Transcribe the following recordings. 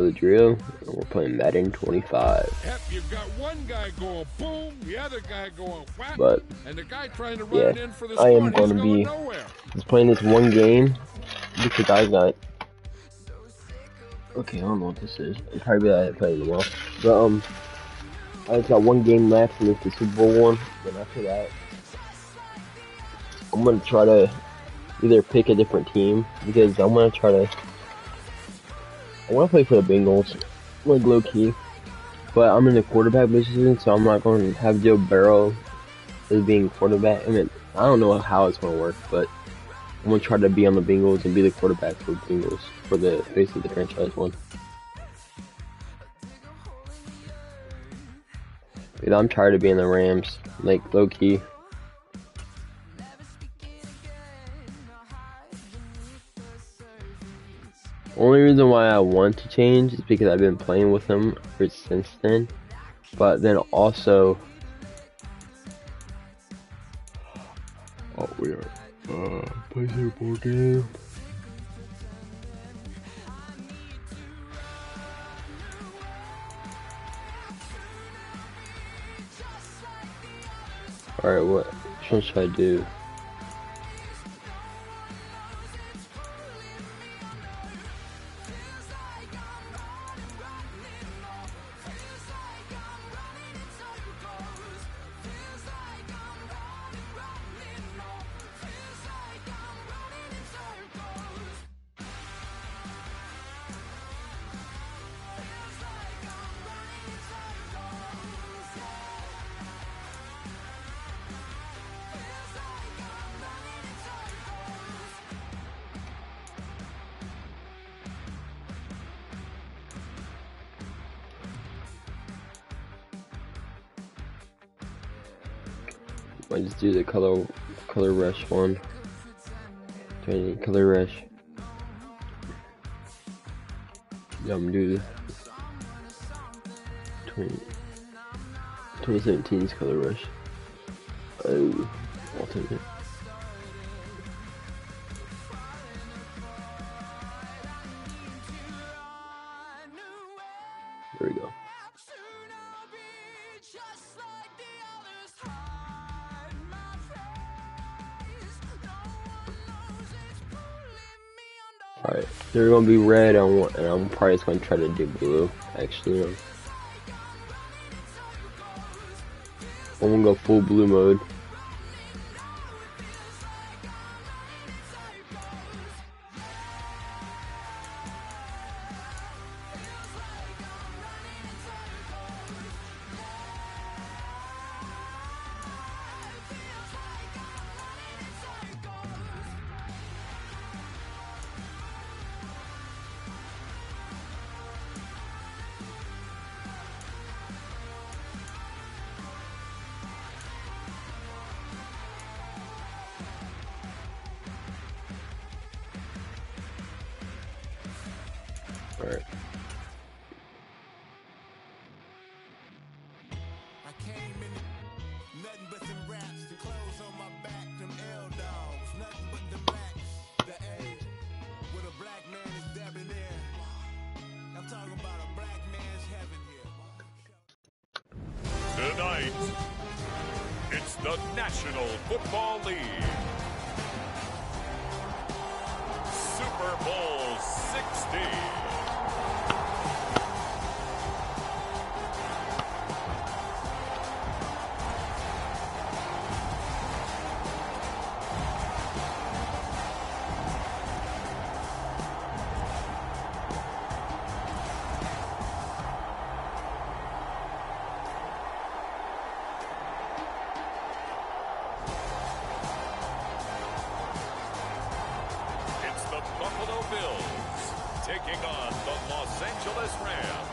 The drill, and we're playing Madden 25. Yep, you've got one guy going boom, the other guy going whap, But and the guy trying to run yeah, it in for the I score, am going to be nowhere. just playing this one game because I got. Okay, I don't know what this is. It'd probably be that I play it tomorrow. But I just got one game left, and it's the Super Bowl one. Then after that, I'm gonna try to either pick a different team because I'm gonna try to. I want to play for the Bengals, like low key. But I'm in the quarterback position, so I'm not going to have Joe Burrow as being quarterback. I mean, I don't know how it's going to work, but I'm going to try to be on the Bengals and be the quarterback for the Bengals for the basically the franchise one. Because I'm tired of being the Rams, like low key. Only reason why I want to change is because I've been playing with them since then. But then also, we are play Super Bowl game. All right, what should I do? I just do the color rush one. Color rush. Yeah, I'm gonna do 2017's color rush. Oh, I'll take it. There we go. Alright, they're gonna be red on one, and I'm probably just gonna try to do blue. Actually, I'm gonna go full blue mode. Alright. I came in nothing but some raps, the clothes on my back, them L dogs, nothing but the blacks, the A, with a black man is debonair. I'm talking about a black man's heaven here. Tonight, it's the National Football League. Super Bowl 60. Buffalo Bills taking on the Los Angeles Rams.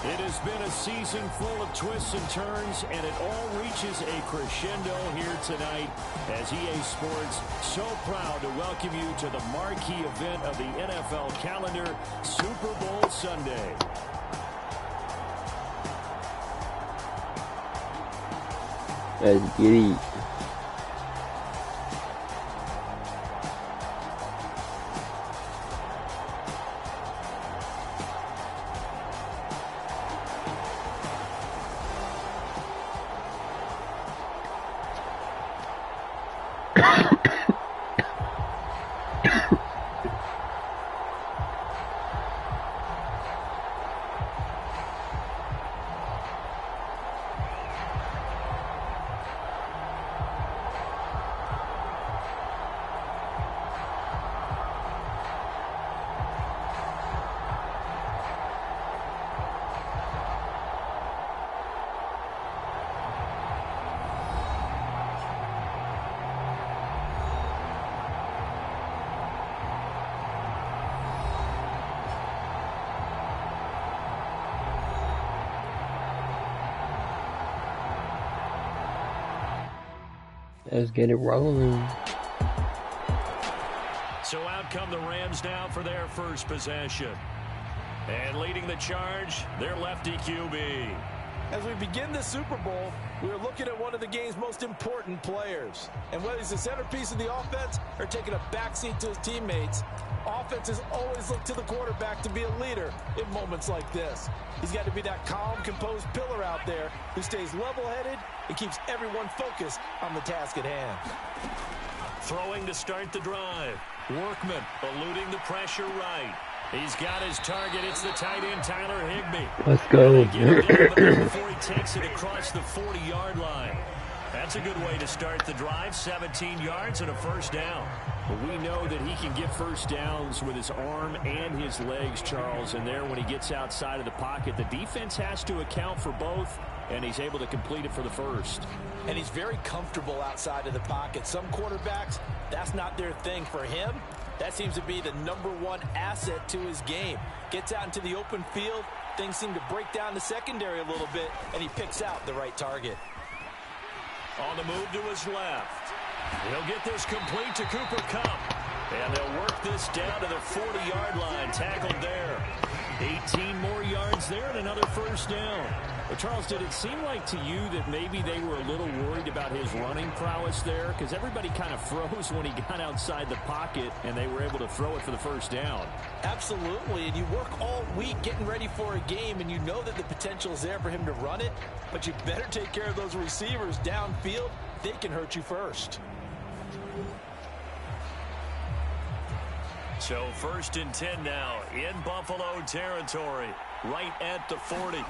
It has been a season full of twists and turns, and it all reaches a crescendo here tonight as EA Sports so proud to welcome you to the marquee event of the NFL calendar, Super Bowl Sunday. Let's get it. Let's get it rolling. So out come the Rams now for their first possession. And leading the charge, their lefty QB. As we begin the Super Bowl, we're looking at one of the game's most important players. And whether he's the centerpiece of the offense or taking a backseat to his teammates, offenses always look to the quarterback to be a leader in moments like this. He's got to be that calm, composed pillar out there who stays level-headed and keeps everyone focused on the task at hand. Throwing to start the drive. Workman eluding the pressure right. He's got his target. It's the tight end, Tyler Higbee. Let's go. Before he takes it across the 40-yard line. That's a good way to start the drive. 17 yards and a first down. But we know that he can get first downs with his arm and his legs, Charles. And there, when he gets outside of the pocket, the defense has to account for both, and he's able to complete it for the first. And he's very comfortable outside of the pocket. Some quarterbacks, that's not their thing. For him, that seems to be the #1 asset to his game. Gets out into the open field, things seem to break down the secondary a little bit, and he picks out the right target. On the move to his left. He'll get this complete to Cooper Kupp. And they'll work this down to the 40-yard line. Tackled there. 18 more yards there and another first down. But Charles, did it seem like to you that maybe they were a little worried about his running prowess there? Because everybody kind of froze when he got outside the pocket, and they were able to throw it for the first down. Absolutely, and you work all week getting ready for a game, and you know that the potential is there for him to run it, but you better take care of those receivers downfield. They can hurt you first. So 1st and 10 now in Buffalo territory, right at the 40.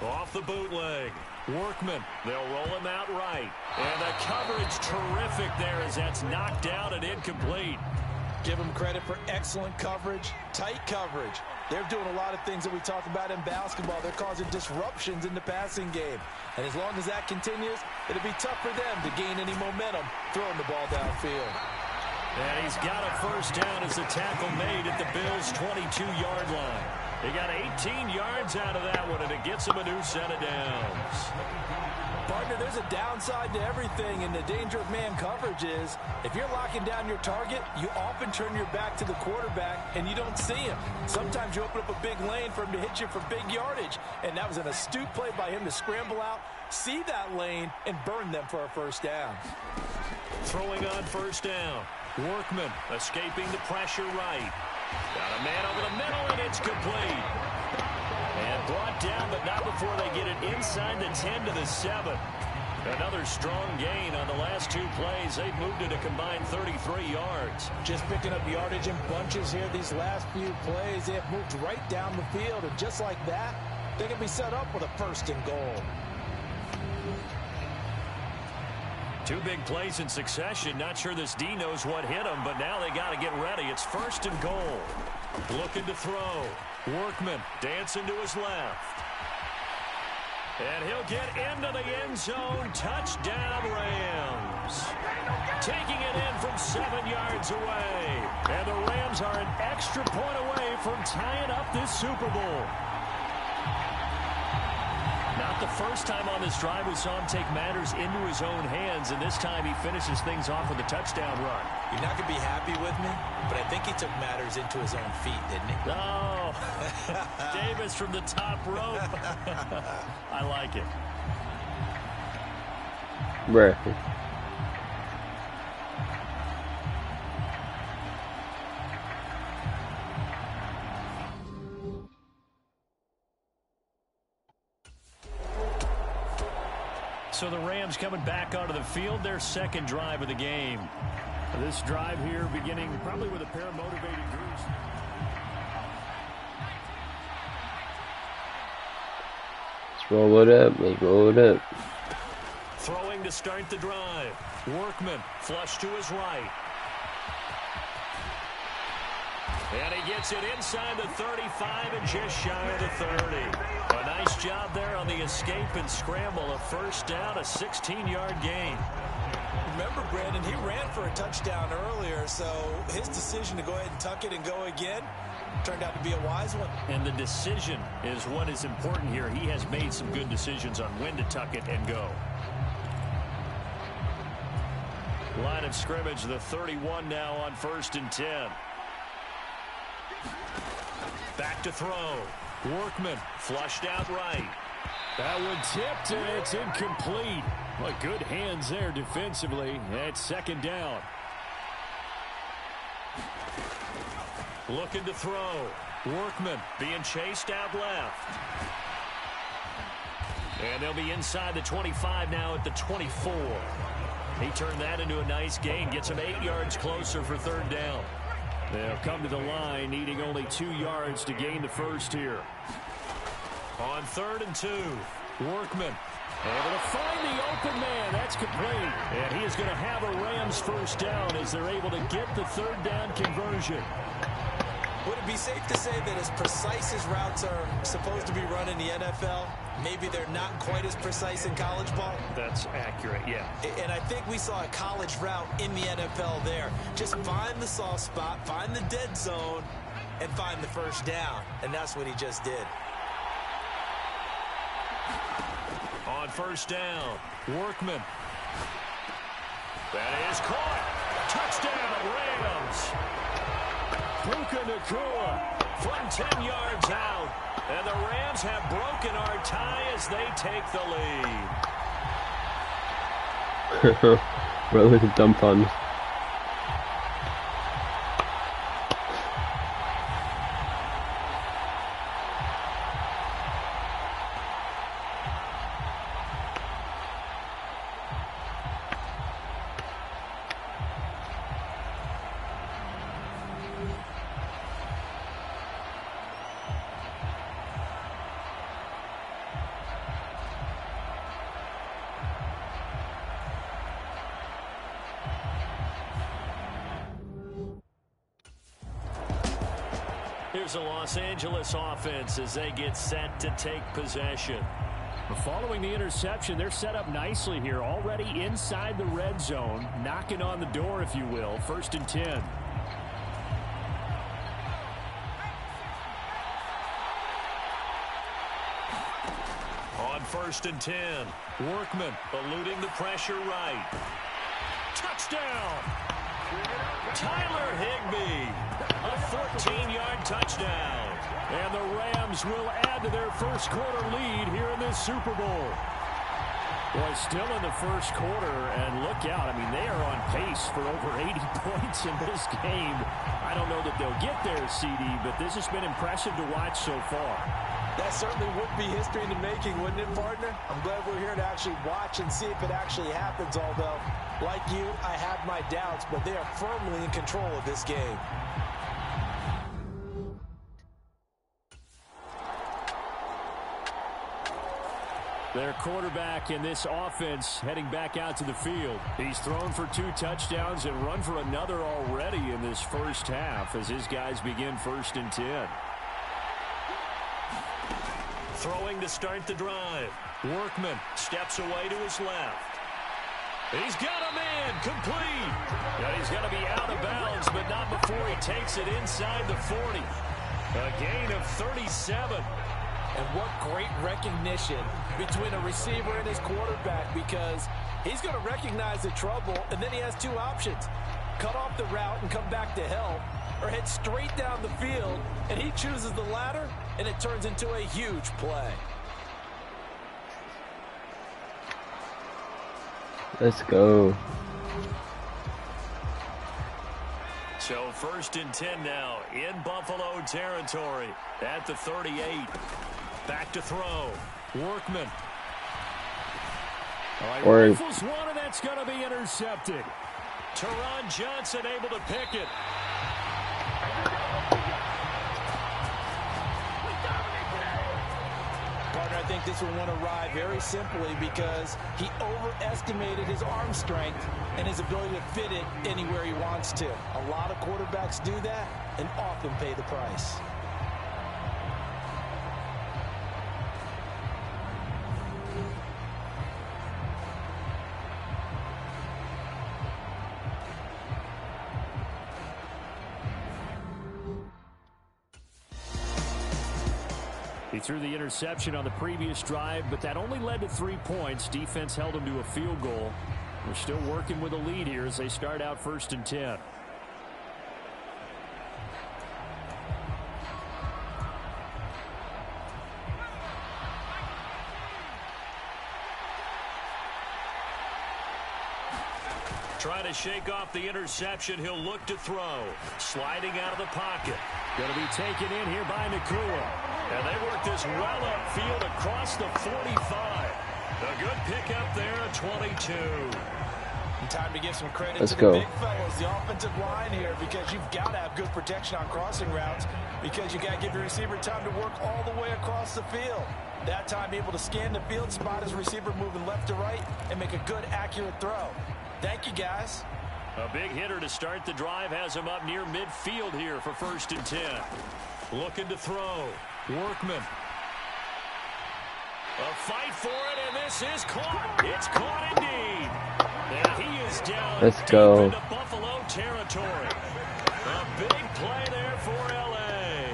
Off the bootleg. Workman. They'll roll him out right. And the coverage terrific there as that's knocked out and incomplete. Give them credit for excellent coverage, tight coverage. They're doing a lot of things that we talk about in basketball. They're causing disruptions in the passing game. And as long as that continues, it'll be tough for them to gain any momentum throwing the ball downfield. And he's got a first down as the tackle made at the Bills' 22-yard line. They got 18 yards out of that one, and it gets them a new set of downs. Partner, there's a downside to everything, and the danger of man coverage is if you're locking down your target, you often turn your back to the quarterback, and you don't see him. Sometimes you open up a big lane for him to hit you for big yardage, and that was an astute play by him to scramble out, see that lane, and burn them for a first down. Throwing on first down. Workman escaping the pressure right. Got a man over the middle, and it's complete. And brought down, but not before they get it inside the 10 to the 7. Another strong gain on the last two plays. They've moved it a combined 33 yards. Just picking up yardage in bunches here these last few plays. They have moved right down the field, and just like that, they can be set up with a 1st and goal. Two big plays in succession. Not sure this D knows what hit him, but now they got to get ready. It's 1st and goal. Looking to throw. Workman dancing to his left. And he'll get into the end zone. Touchdown, Rams. Taking it in from 7 yards away. And the Rams are an extra point away from tying up this Super Bowl. Not the first time on this drive we saw him take matters into his own hands, and this time he finishes things off with a touchdown run. You're not going to be happy with me, but I think he took matters into his own feet, didn't he? Oh, Davis from the top rope. I like it. Bruh. So the Rams coming back onto the field, their second drive of the game. This drive here beginning probably with a pair of motivated groups. Let's roll it up. Let's roll it up. Throwing to start the drive. Workman flush to his right. And he gets it inside the 35 and just shy of the 30. A nice job there on the escape and scramble. A first down, a 16-yard gain. Remember, Brandon, he ran for a touchdown earlier, so his decision to go ahead and tuck it and go again turned out to be a wise one. And the decision is what is important here. He has made some good decisions on when to tuck it and go. Line of scrimmage, the 31 now on 1st and 10. Back to throw. Workman flushed out right. That one tipped, and it's incomplete. But good hands there defensively. At 2nd down. Looking to throw. Workman being chased out left. And they'll be inside the 25 now at the 24. He turned that into a nice gain. Gets him 8 yards closer for 3rd down. They'll come to the line needing only 2 yards to gain the first here. On 3rd and 2. Workman able to find the open man. That's complete. And he is going to have a Rams first down as they're able to get the 3rd down conversion. Would it be safe to say that as precise as routes are supposed to be run in the NFL, maybe they're not quite as precise in college ball? That's accurate, yeah. And I think we saw a college route in the NFL there. Just find the soft spot, find the dead zone, and find the first down. And that's what he just did. On 1st down, Workman. That is caught. Touchdown, Rams. Puka Nacua from 10 yards out. And the Rams have broken our tie as they take the lead. Bro, look at dumb fun. Here's the Los Angeles offense as they get set to take possession. Following the interception, they're set up nicely here, already inside the red zone, knocking on the door, if you will. 1st and 10. On 1st and 10, Workman eluding the pressure right. Touchdown! Tyler Higbee, a 14-yard touchdown. And the Rams will add to their first quarter lead here in this Super Bowl. Boy, still in the first quarter, and look out. I mean, they are on pace for over 80 points in this game. I don't know that they'll get there, CD, but this has been impressive to watch so far. That certainly would be history in the making, wouldn't it, partner? I'm glad we're here to actually watch and see if it actually happens, although, like you, I have my doubts, but they are firmly in control of this game. Their quarterback in this offense heading back out to the field. He's thrown for 2 touchdowns and run for another already in this first half as his guys begin 1st and 10. Throwing to start the drive. Workman steps away to his left. He's got a man complete. And he's going to be out of bounds, but not before he takes it inside the 40. A gain of 37. And what great recognition between a receiver and his quarterback, because he's going to recognize the trouble, and then he has 2 options. Cut off the route and come back to help, or head straight down the field, and he chooses the latter, and it turns into a huge play. Let's go. So 1st and 10 now in Buffalo territory at the 38. Back to throw. Workman. Rifles one, and that's going to be intercepted. Teron Johnson able to pick it. Partner, I think this one went awry very simply because he overestimated his arm strength and his ability to fit it anywhere he wants to. A lot of quarterbacks do that and often pay the price. He threw the interception on the previous drive, but that only led to 3 points. Defense held him to a field goal. They're still working with a lead here as they start out 1st and 10. Trying to shake off the interception. He'll look to throw. Sliding out of the pocket. Going to be taken in here by Nakua. And they work this well upfield across the 45. A good pickup there at 22. And time to give some credit Let's to go. the big fellas, the offensive line here, because you've got to have good protection on crossing routes, because you got to give your receiver time to work all the way across the field. That time able to scan the field, spot his receiver moving left to right, and make a good, accurate throw. Thank you, guys. A big hitter to start the drive has him up near midfield here for 1st and 10. Looking to throw. Workman. A fight for it, and this is caught. It's caught indeed. And he is down. Let's deep go. into Buffalo territory. A big play there for L.A.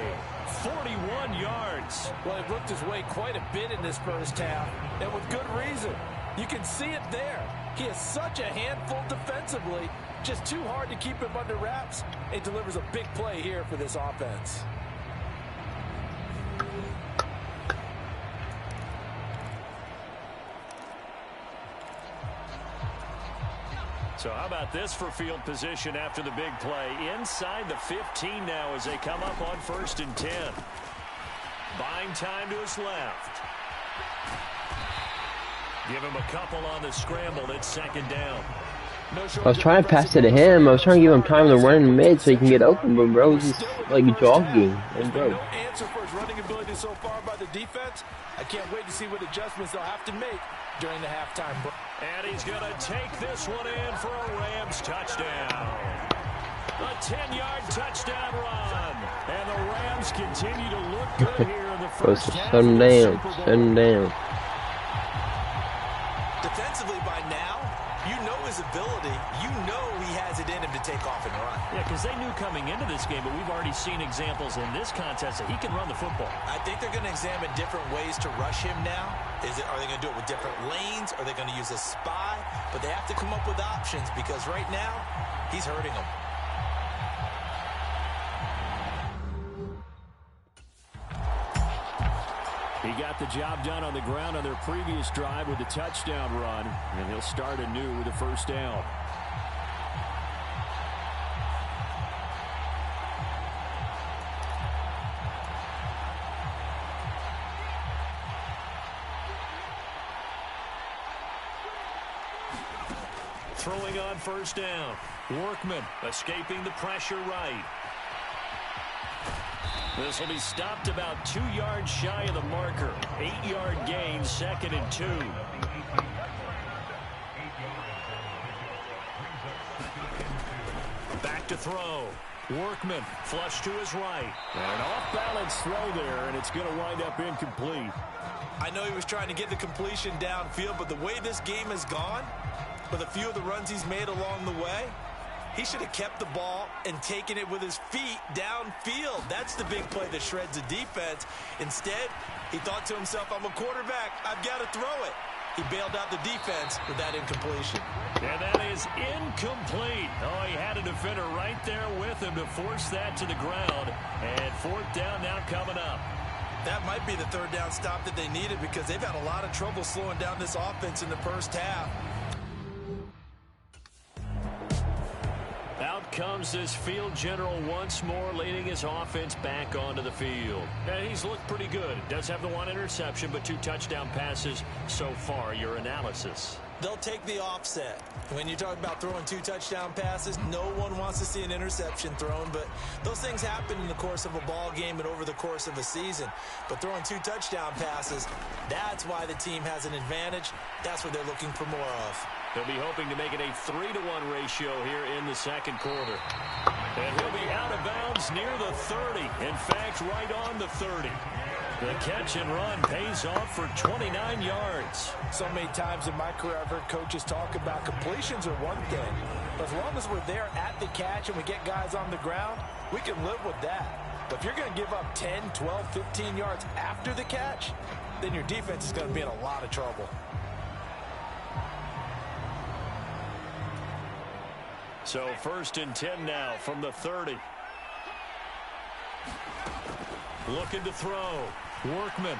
41 yards. Well, he worked his way quite a bit in this first half, and with good reason. You can see it there. He is such a handful defensively. Just too hard to keep him under wraps. It delivers a big play here for this offense. So how about this for field position after the big play? Inside the 15 now as they come up on 1st and 10. Buying time to his left. Give him a couple on the scramble. It's 2nd down. I was trying to pass it to him. I was trying to give him time to run in mid so he can get open, but bro, he's just like jogging. And bro. No answer for his running ability so far by the defense. I can't wait to see what adjustments they'll have to make during the halftime break. And he's going to take this one in for a Rams touchdown. A 10-yard touchdown run. And the Rams continue to look good here in the first half. Shut him down. Shut him down. Defensively by now, you know his ability. You know he has it in him to take off and run. Yeah, because they knew coming into this game, but we've already seen examples in this contest that he can run the football. I think they're going to examine different ways to rush him now. Are they going to do it with different lanes? Are they going to use a spy? But they have to come up with options because right now, he's hurting them. He got the job done on the ground on their previous drive with a touchdown run, and he'll start anew with a 1st down. Throwing on 1st down. Workman escaping the pressure right. This will be stopped about 2 yards shy of the marker. 8-yard gain, 2nd and 2. Back to throw. Workman flush to his right. An off-balance throw there, and it's going to wind up incomplete. I know he was trying to get the completion downfield, but the way this game has gone, with a few of the runs he's made along the way, he should have kept the ball and taken it with his feet downfield. That's the big play that shreds the defense. Instead, he thought to himself, I'm a quarterback. I've got to throw it. He bailed out the defense with that incompletion. And that is incomplete. Oh, he had a defender right there with him to force that to the ground. And 4th down now coming up. That might be the 3rd down stop that they needed because they've had a lot of trouble slowing down this offense in the first half. Out comes this field general once more, leading his offense back onto the field. And he's looked pretty good. Does have the 1 interception, but 2 touchdown passes so far. Your analysis? They'll take the offset. When you talk about throwing 2 touchdown passes, no one wants to see an interception thrown, but those things happen in the course of a ball game and over the course of a season. But throwing 2 touchdown passes, that's why the team has an advantage. That's what they're looking for more of. They'll be hoping to make it a 3-to-1 ratio here in the 2nd quarter. And he'll be out of bounds near the 30. In fact, right on the 30. The catch and run pays off for 29 yards. So many times in my career, I've heard coaches talk about completions are one thing. But as long as we're there at the catch and we get guys on the ground, we can live with that. But if you're going to give up 10, 12, 15 yards after the catch, then your defense is going to be in a lot of trouble. So 1st and 10 now from the 30. Looking to throw. Workman.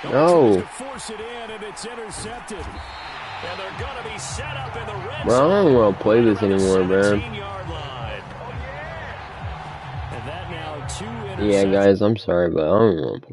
No. Force it in, and it's intercepted. And they're going to be set up in the red Bro, I don't want to play this anymore, man. And that now 2 interceptions. Yeah, guys, I'm sorry, but I don't want to play.